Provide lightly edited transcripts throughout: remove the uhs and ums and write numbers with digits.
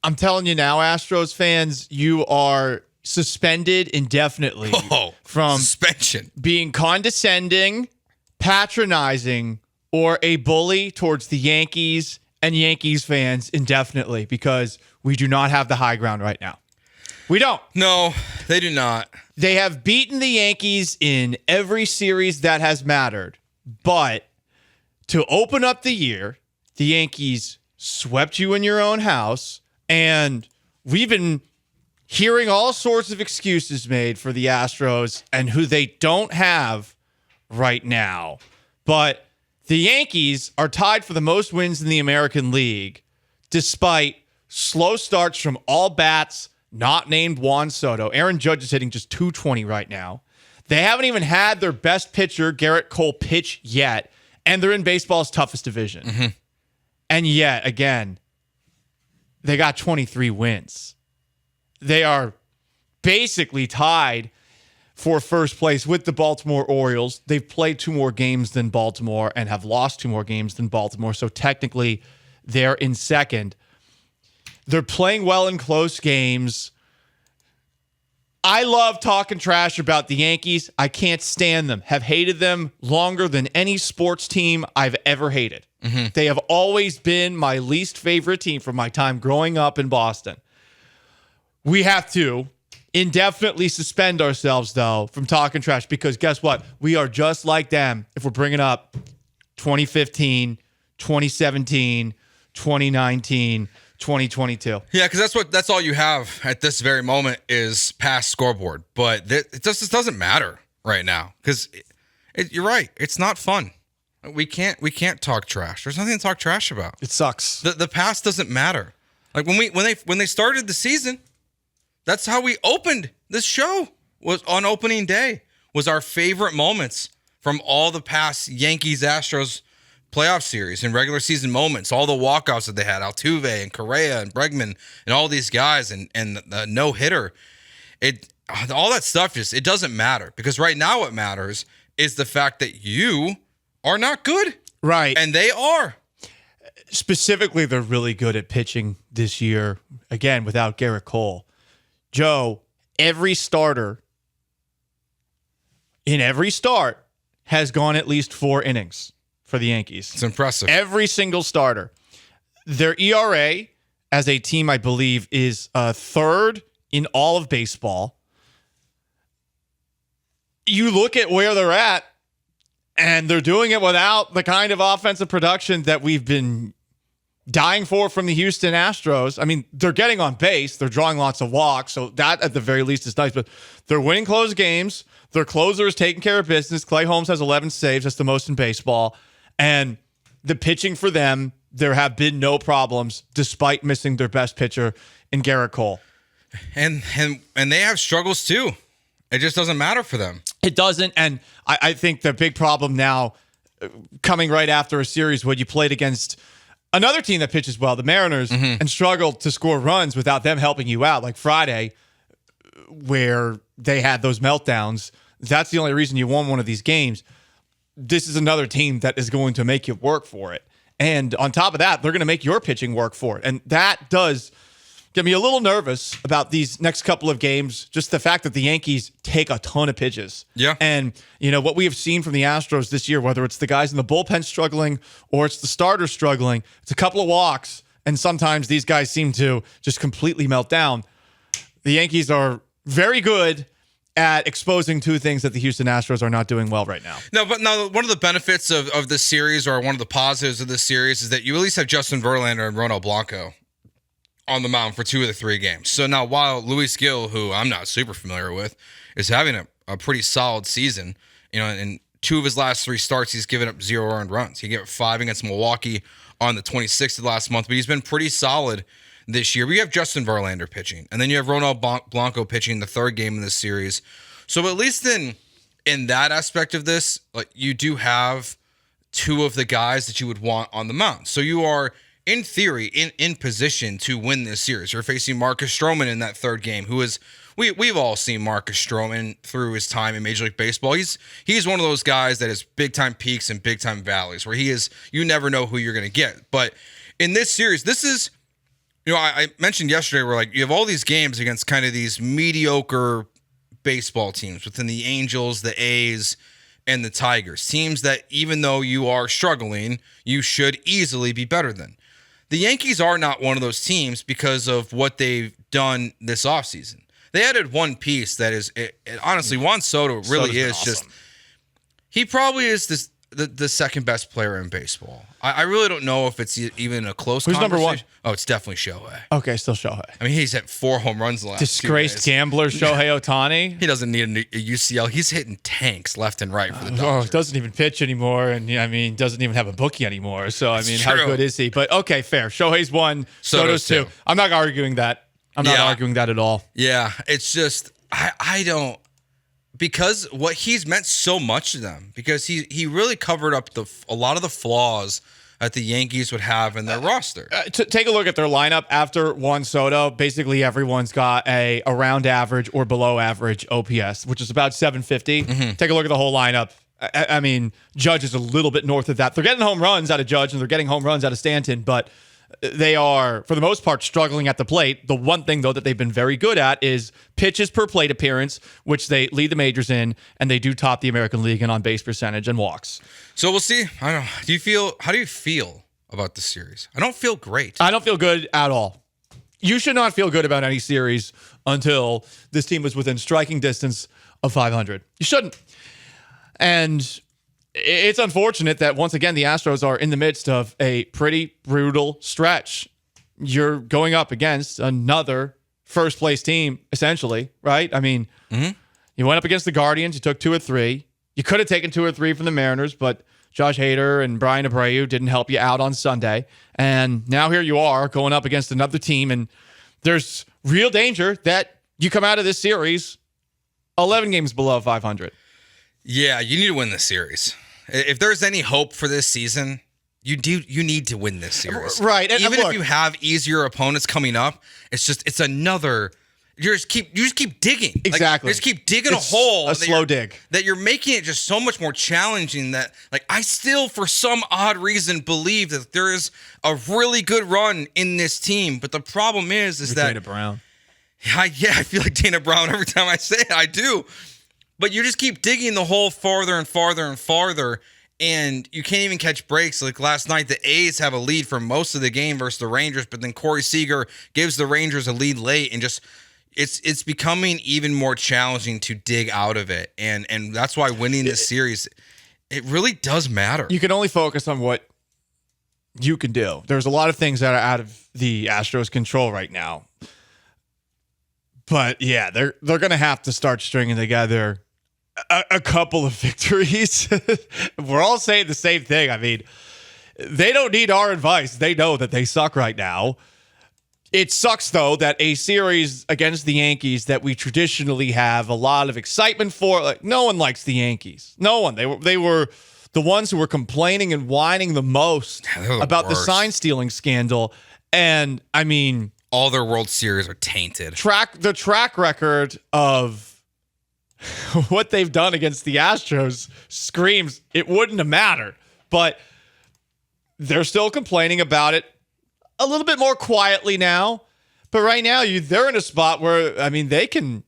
I'm telling you now, Astros fans, you are suspended indefinitely from suspension, being condescending, patronizing, or a bully towards the Yankees and Yankees fans indefinitely, because we do not have the high ground right now. We don't. No, they do not. They have beaten the Yankees in every series that has mattered. But to open up the year, the Yankees swept you in your own house, and we've been hearing all sorts of excuses made for the Astros and who they don't have right now. But the Yankees are tied for the most wins in the American League, despite slow starts from all bats not named Juan Soto. Aaron Judge is hitting just .220 right now. They haven't even had their best pitcher, Garrett Cole, pitch yet, and they're in baseball's toughest division. Mm-hmm. And yet, again, they got 23 wins. They are basically tied for first place with the Baltimore Orioles. They've played 2 more games than Baltimore and have lost 2 more games than Baltimore. So technically, they're in second. They're playing well in close games. I love talking trash about the Yankees. I can't stand them. Have hated them longer than any sports team I've ever hated. Mm-hmm. They have always been my least favorite team from my time growing up in Boston. We have to indefinitely suspend ourselves, though, from talking trash, because guess what? We are just like them if we're bringing up 2015, 2017, 2019, 2022. Yeah, because that's all you have at this very moment is past scoreboard. But it just doesn't matter right now, because you're right. It's not fun. We can't talk trash. There's nothing to talk trash about. It sucks. The past doesn't matter. Like when they started the season, that's how we opened this show. Was on opening day was our favorite moments from all the past Yankees Astros playoff series and regular season moments, all the walkouts that they had, Altuve and Correa and Bregman and all these guys and the no-hitter. All that stuff it doesn't matter, because right now what matters is the fact that you are not good. Right. And they are. Specifically, they're really good at pitching this year, again, without Garrett Cole. Joe, every starter in every start has gone at least 4 innings for the Yankees. It's impressive. Every single starter. Their ERA as a team, I believe, is third in all of baseball. You look at where they're at, and they're doing it without the kind of offensive production that we've been dying for from the Houston Astros. I mean, they're getting on base. They're drawing lots of walks, so that at the very least is nice. But they're winning close games. Their closer is taking care of business. Clay Holmes has 11 saves. That's the most in baseball. And the pitching for them, there have been no problems despite missing their best pitcher in Garrett Cole. And they have struggles too. It just doesn't matter for them. It doesn't. And I think the big problem now, coming right after a series where you played against another team that pitches well, the Mariners, and struggled to score runs without them helping you out, like Friday, where they had those meltdowns. That's the only reason you won one of these games. This is another team that is going to make you work for it. And on top of that, they're going to make your pitching work for it. And that does get me a little nervous about these next couple of games. Just the fact that the Yankees take a ton of pitches. Yeah. And, what we have seen from the Astros this year, whether it's the guys in the bullpen struggling or it's the starters struggling, it's a couple of walks. And sometimes these guys seem to just completely melt down. The Yankees are very good at exposing 2 things that the Houston Astros are not doing well right now. No, but now one of the benefits of this series, or one of the positives of this series, is that you at least have Justin Verlander and Ronald Blanco on the mound for 2 of the 3 games. So now, while Luis Gil, who I'm not super familiar with, is having a pretty solid season, in 2 of his last 3 starts, he's given up 0 earned runs. He gave up 5 against Milwaukee on the 26th of last month, but he's been pretty solid this year. We have Justin Verlander pitching, and then you have Ronald Blanco pitching the 3rd game in this series. So at least in that aspect of this, like, you do have 2 of the guys that you would want on the mound. So you are, in theory, in position to win this series. You're facing Marcus Stroman in that 3rd game, who is we've all seen Marcus Stroman through his time in Major League Baseball. He's one of those guys that has big time peaks and big time valleys, where you never know who you're going to get. But in this series, this is I mentioned yesterday where like you have all these games against kind of these mediocre baseball teams within the Angels, the A's, and the Tigers. Teams that even though you are struggling, you should easily be better than. The Yankees are not one of those teams because of what they've done this offseason. They added one piece that is, honestly, Juan Soto really is awesome. Just, he probably is the second best player in baseball. I really don't know if it's even a close Who's number one? Oh, it's definitely Shohei. Okay, still Shohei. I mean, he's hit 4 home runs in the last Disgraced gambler Shohei Ohtani. He doesn't need a UCL. He's hitting tanks left and right for the Dodgers. Doesn't even pitch anymore, and I mean, doesn't even have a bookie anymore. So, I mean, how good is he? But, okay, fair. Shohei's 1, Soto's 2. I'm not arguing that. I'm not arguing that at all. Yeah, it's just, I don't. Because what he's meant so much to them, because he really covered up a lot of the flaws that the Yankees would have in their roster. Take a look at their lineup after Juan Soto. Basically, everyone's got a around average or below average OPS, which is about 750. Mm-hmm. Take a look at the whole lineup. I mean, Judge is a little bit north of that. They're getting home runs out of Judge, and they're getting home runs out of Stanton, but they are, for the most part, struggling at the plate. The one thing, though, that they've been very good at is pitches per plate appearance, which they lead the majors in, and they do top the American League in on-base percentage and walks. So we'll see. I don't know. How do you feel about this series? I don't feel great. I don't feel good at all. You should not feel good about any series until this team is within striking distance of 500. You shouldn't. And it's unfortunate that, once again, the Astros are in the midst of a pretty brutal stretch. You're going up against another first-place team, essentially, right? I mean, You went up against the Guardians. You took 2 or 3. You could have taken 2 or 3 from the Mariners, but Josh Hader and Brian Abreu didn't help you out on Sunday. And now here you are going up against another team, and there's real danger that you come out of this series 11 games below 500. Yeah, you need to win this series. If there's any hope for this season, you need to win this series. Right. And even look, if you have easier opponents coming up, it's another. You just keep digging. Exactly. You just keep digging a hole. A slow dig. That you're making it just so much more challenging that, like, I still, for some odd reason, believe that there is a really good run in this team. But the problem is that Dana Brown. I feel like Dana Brown every time I say it. I do. But you just keep digging the hole farther and farther and farther, and you can't even catch breaks. Like last night, the A's have a lead for most of the game versus the Rangers, but then Corey Seager gives the Rangers a lead late, and just it's becoming even more challenging to dig out of it. And that's why winning this series, it really does matter. You can only focus on what you can do. There's a lot of things that are out of the Astros' control right now. But yeah, they're going to have to start stringing together a couple of victories. We're all saying the same thing. I mean, they don't need our advice. They know that they suck right now. It sucks, though, that a series against the Yankees that we traditionally have a lot of excitement for, like, no one likes the Yankees. No one. They were the ones who were complaining and whining the most about the sign stealing scandal. And I mean, all their World Series are tainted. The track record of what they've done against the Astros screams it wouldn't have mattered. But they're still complaining about it a little bit more quietly now. But right now, they're in a spot where, I mean, they can,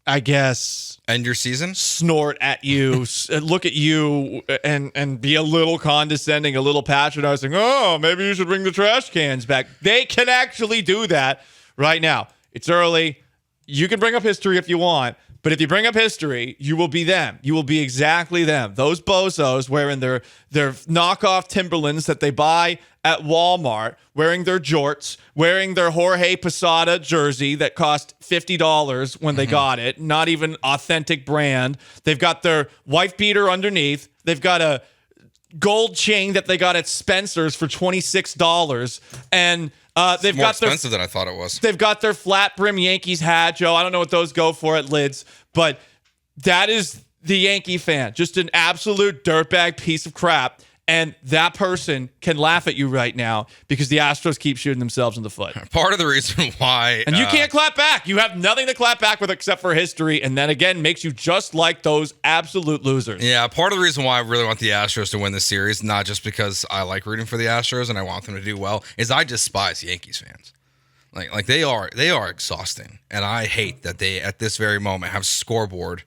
I guess, end your season, snort at you, look at you, and be a little condescending, a little patronizing. Oh, maybe you should bring the trash cans back. They can actually do that right now. It's early. You can bring up history if you want, but if you bring up history, you will be them. You will be exactly them. Those bozos wearing their knockoff Timberlands that they buy at Walmart, wearing their jorts, wearing their Jorge Posada jersey that cost $50 when they got it, not even authentic brand. They've got their wife beater underneath. They've got a gold chain that they got at Spencer's for $26, and they've more got their expensive than I thought it was. They've got their flat brim Yankees hat, Joe. I don't know what those go for at Lids, but that is the Yankee fan, just an absolute dirtbag piece of crap. And that person can laugh at you right now because the Astros keep shooting themselves in the foot. Part of the reason why... And you can't clap back. You have nothing to clap back with except for history. And then again, makes you just like those absolute losers. Yeah, part of the reason why I really want the Astros to win this series, not just because I like rooting for the Astros and I want them to do well, is I despise Yankees fans. Like they are exhausting. And I hate that they, at this very moment, have scoreboard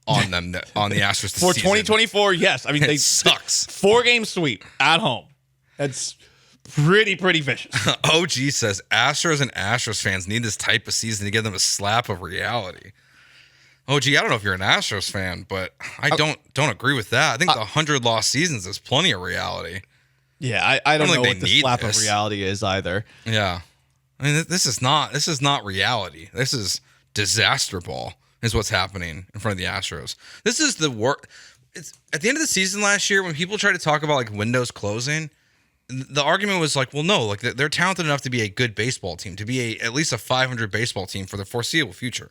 on them, on the Astros this For season. 2024, yes. I mean, It sucks. 4-game sweep at home. That's pretty vicious. OG says Astros and Astros fans need this type of season to give them a slap of reality. OG, I don't know if you're an Astros fan, but I don't agree with that. I think the 100-loss seasons is plenty of reality. Yeah, I don't know think what they the need slap this. of reality is either. Yeah. I mean, this is not reality. This is disaster ball is what's happening in front of the Astros. This is the work. It's at the end of the season last year when people try to talk about like windows closing, the argument was like, well, no, like they're talented enough to be a good baseball team, to be at least a 500 baseball team for the foreseeable future.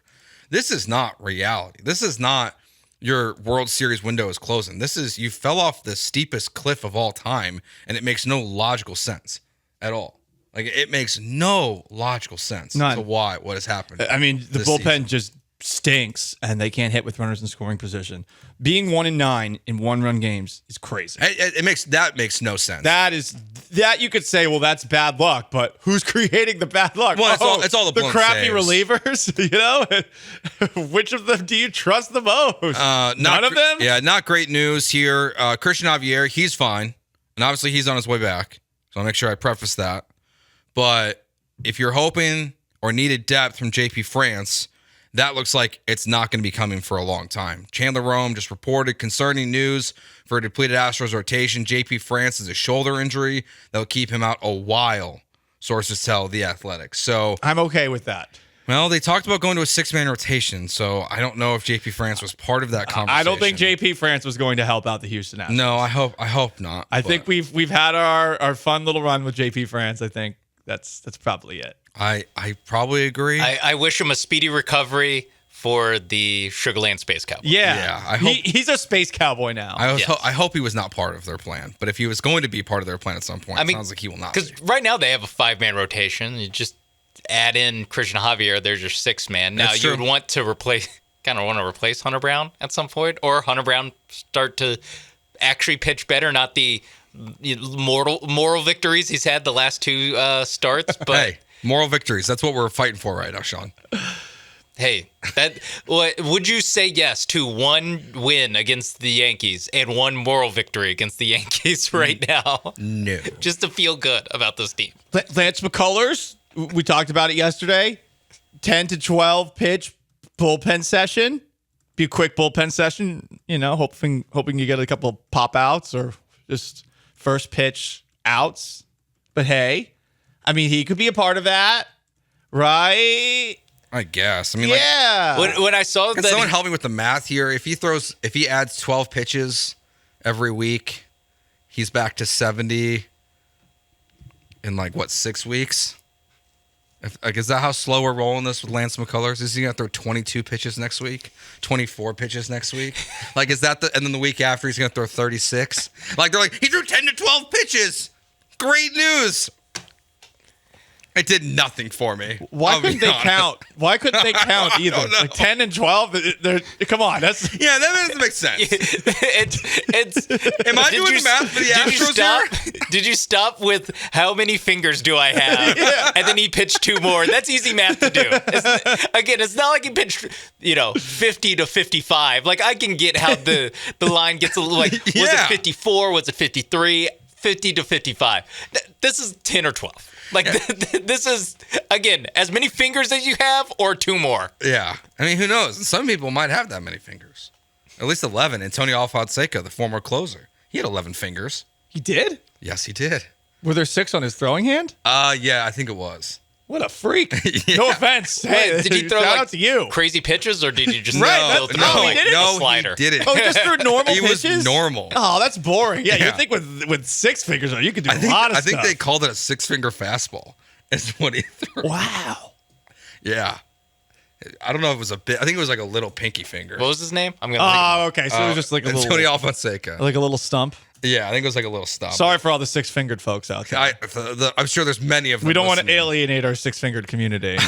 This is not reality. This is not your World Series window is closing. This is, you fell off the steepest cliff of all time, and it makes no logical sense at all. Like, it makes no logical sense None. to what has happened. I mean, the this bullpen season. just stinks, and they can't hit with runners in scoring position. Being 1-9 in one-run games is crazy. It makes no sense. That you could say, well, that's bad luck, but who's creating the bad luck? Well, it's all the blown crappy saves. relievers. You know, which of them do you trust the most? None of them. Yeah, not great news here. Christian Javier, he's fine, and obviously he's on his way back. So I'll make sure I preface that. But if you're hoping or needed depth from JP France, that looks like it's not going to be coming for a long time. Chandler Rome just reported concerning news for a depleted Astros rotation. JP France has a shoulder injury that will keep him out a while, sources tell The Athletic. So I'm okay with that. Well, they talked about going to a 6-man rotation, so I don't know if JP France was part of that conversation. I don't think JP France was going to help out the Houston Astros. No, I hope not. I think we've had our fun little run with JP France. I think that's probably it. I probably agree. I wish him a speedy recovery for the Sugarland Space Cowboy. Yeah. I hope, he's a space cowboy now. I hope he was not part of their plan. But if he was going to be part of their plan at some point, it sounds like he will not. Because right now they have a 5-man rotation. You just add in Christian Javier, there's your 6-man. Now you would want to replace Hunter Brown at some point, or Hunter Brown start to actually pitch better, not the moral victories he's had the last 2 starts. But hey, moral victories. That's what we're fighting for right now, Sean. Hey, would you say yes to 1 win against the Yankees and 1 moral victory against the Yankees right now? No. Just to feel good about this team. Lance McCullers, we talked about it yesterday. 10 to 12 pitch bullpen session. Be a quick bullpen session, hoping you get a couple of pop outs or just first pitch outs. But hey, I mean, he could be a part of that, right? I guess. I mean, yeah. When I saw can that, someone help me with the math here? If he adds 12 pitches every week, he's back to 70 in 6 weeks? Is that how slow we're rolling this with Lance McCullers? Is he going to throw 22 pitches next week? 24 pitches next week? Is that and then the week after he's going to throw 36? They're like, he threw 10 to 12 pitches. Great news. It did nothing for me. Why couldn't they count? Why couldn't they count either? I don't know. 10 and 12? Come on. That's Yeah, that doesn't make sense. Am I doing the math for the Astros here? Did you stop with how many fingers do I have? Yeah. And then he pitched 2 more. That's easy math to do. It's not like he pitched 50 to 55. I can get how the line gets a little was it 54? Was it 53? 50 to 55. This is 10 or 12. This is, again, as many fingers as you have or 2 more. Yeah. I mean, who knows? Some people might have that many fingers. At least 11. Antonio Alfonseca, the former closer. He had 11 fingers. He did? Yes, he did. Were there 6 on his throwing hand? Yeah, I think it was. What a freak. Yeah. No offense. Hey, Did he throw shout out to you. crazy pitches, or did you just Right, go through he didn't. a slider? he didn't. Oh, he just threw normal He was pitches? normal. Oh, that's boring. Yeah, Yeah. you think with 6 fingers on, you could do I a lot of think stuff. they called it a 6-finger fastball. Is what he threw. Wow. Yeah. I don't know if it was a bit. I think it was a little pinky finger. What was his name? I'm gonna. Oh, okay. So it was just a Antonio little, Alfonseca. like a little stump. Yeah, I think it was like a little stop. Sorry for all the six-fingered folks out there. I'm sure there's many of them. We don't want to listening. alienate our six-fingered community.